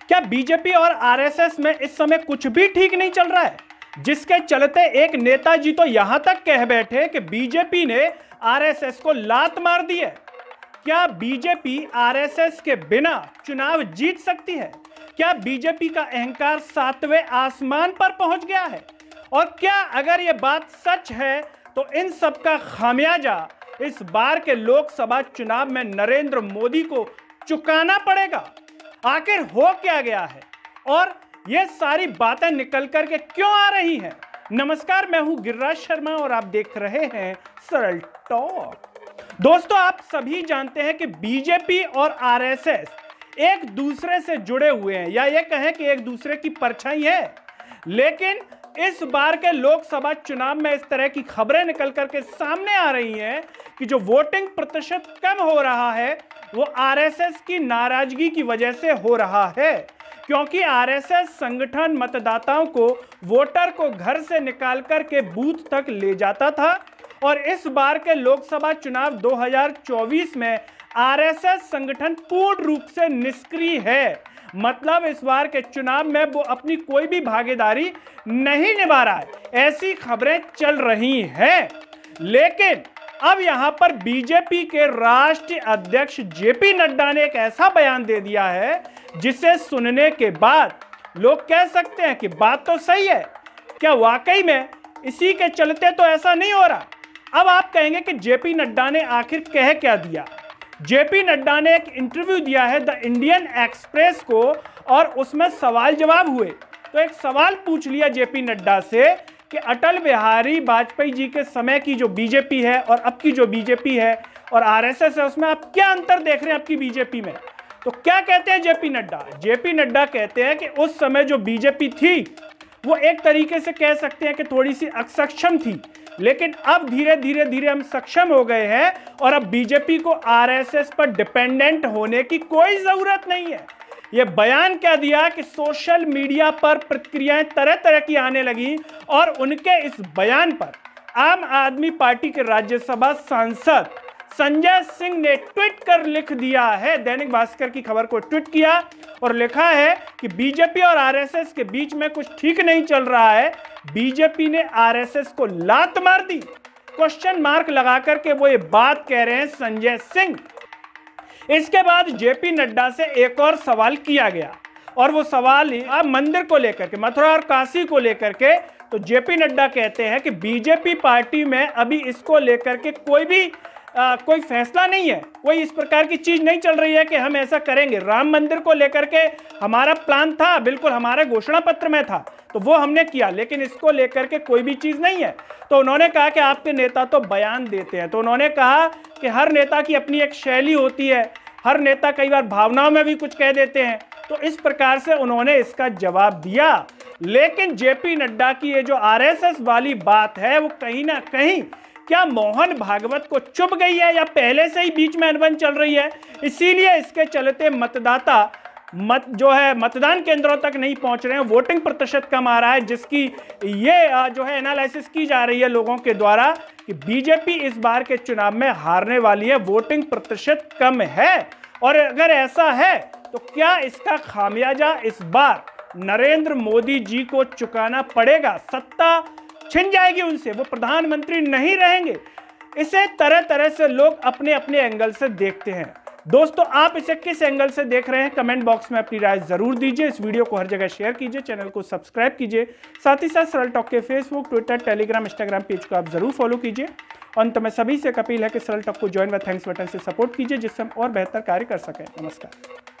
क्या बीजेपी और आरएसएस में इस समय कुछ भी ठीक नहीं चल रहा है, जिसके चलते एक नेताजी तो यहां तक कह बैठे कि बीजेपी ने आरएसएस को लात मार दी है। क्या बीजेपी आरएसएस के बिना चुनाव जीत सकती है? क्या बीजेपी का अहंकार 7वें आसमान पर पहुंच गया है? और क्या अगर यह बात सच है तो इन सब का खामियाजा इस बार के लोकसभा चुनाव में नरेंद्र मोदी को चुकाना पड़ेगा? आखिर हो क्या गया है और ये सारी बातें निकल कर के क्यों आ रही हैं? नमस्कार, मैं हूं गिरिराज शर्मा और आप देख रहे हैं सरल टॉक। दोस्तों, आप सभी जानते हैं कि बीजेपी और आरएसएस एक दूसरे से जुड़े हुए हैं, या ये कहें कि एक दूसरे की परछाई है। लेकिन इस बार के लोकसभा चुनाव में इस तरह की खबरें निकल करके सामने आ रही हैं कि जो वोटिंग प्रतिशत कम हो रहा है वो आरएसएस की नाराजगी की वजह से हो रहा है, क्योंकि आरएसएस संगठन मतदाताओं को, वोटर को घर से निकाल करके बूथ तक ले जाता था और इस बार के लोकसभा चुनाव 2024 में आरएसएस संगठन पूर्ण रूप से निष्क्रिय है। मतलब इस बार के चुनाव में वो अपनी कोई भी भागीदारी नहीं निभा रहा है, ऐसी खबरें चल रही हैं। लेकिन अब यहां पर बीजेपी के राष्ट्रीय अध्यक्ष जेपी नड्डा ने एक ऐसा बयान दे दिया है जिसे सुनने के बाद लोग कह सकते हैं कि बात तो सही है। क्या वाकई में इसी के चलते तो ऐसा नहीं हो रहा? अब आप कहेंगे कि जेपी नड्डा ने आखिर कह क्या दिया। जेपी नड्डा ने एक इंटरव्यू दिया है द इंडियन एक्सप्रेस को और उसमें सवाल जवाब हुए। तो एक सवाल पूछ लिया जेपी नड्डा से कि अटल बिहारी वाजपेयी जी के समय की जो बीजेपी है और अब की जो बीजेपी है और आरएसएस है, उसमें आप क्या अंतर देख रहे हैं आपकी बीजेपी में? तो क्या कहते हैं जेपी नड्डा? जेपी नड्डा कहते हैं कि उस समय जो बीजेपी थी वो एक तरीके से कह सकते हैं कि थोड़ी सी असक्षम थी, लेकिन अब धीरे धीरे हम सक्षम हो गए हैं और अब बीजेपी को आरएसएस पर डिपेंडेंट होने की कोई जरूरत नहीं है। यह बयान क्या दिया कि सोशल मीडिया पर प्रतिक्रियाएं तरह तरह की आने लगी और उनके इस बयान पर आम आदमी पार्टी के राज्यसभा सांसद संजय सिंह ने ट्वीट कर लिख दिया है। दैनिक भास्कर की खबर को ट्वीट किया और लिखा है कि बीजेपी और आरएसएस के बीच में कुछ ठीक नहीं चल रहा है, बीजेपी ने आरएसएस को लात मार दी। क्वेश्चन मार्क लगा करके वो ये बात कह रहे हैं संजय सिंह। इसके बाद जेपी नड्डा से एक और सवाल किया गया और वो सवाल मंदिर को लेकर के, मथुरा और काशी को लेकर के। तो जेपी नड्डा कहते हैं कि बीजेपी पार्टी में अभी इसको लेकर के कोई फैसला नहीं है, कोई इस प्रकार की चीज नहीं चल रही है कि हम ऐसा करेंगे। राम मंदिर को लेकर के हमारा प्लान था, बिल्कुल हमारे घोषणा पत्र में था, तो वो हमने किया, लेकिन इसको लेकर के कोई भी चीज नहीं है। तो उन्होंने कहा कि आपके नेता तो बयान देते हैं। तो उन्होंने कहा कि हर नेता की अपनी एक शैली होती है, हर नेता कई बार भावनाओं में भी कुछ कह देते हैं। तो इस प्रकार से उन्होंने इसका जवाब दिया। लेकिन जेपी नड्डा की ये जो आरएसएस वाली बात है वो कहीं ना कहीं क्या मोहन भागवत को चुभ गई है या पहले से ही बीच में अनबन चल रही है? इसीलिए इसके चलते मतदाता मतदान केंद्रों तक नहीं पहुंच रहे हैं, वोटिंग प्रतिशत कम आ रहा है, जिसकी ये जो है एनालिसिस की जा रही है लोगों के द्वारा कि बीजेपी इस बार के चुनाव में हारने वाली है, वोटिंग प्रतिशत कम है। और अगर ऐसा है तो क्या इसका खामियाजा इस बार नरेंद्र मोदी जी को चुकाना पड़ेगा? सत्ता छिन जाएगी उनसे, वो प्रधानमंत्री नहीं रहेंगे। इसे तरह तरह से लोग अपने अपने एंगल से देखते हैं। दोस्तों, आप इसे किस एंगल से देख रहे हैं कमेंट बॉक्स में अपनी राय जरूर दीजिए। इस वीडियो को हर जगह शेयर कीजिए, चैनल को सब्सक्राइब कीजिए, साथ ही साथ सरल टॉक के Facebook, Twitter, Telegram, Instagram page को आप जरूर फॉलो कीजिए। अंत में सभी से अपील है कि सरल टॉक को ज्वाइन व थैंक्स बटन से सपोर्ट कीजिए, जिससे हम और बेहतर कार्य कर सकें। नमस्कार।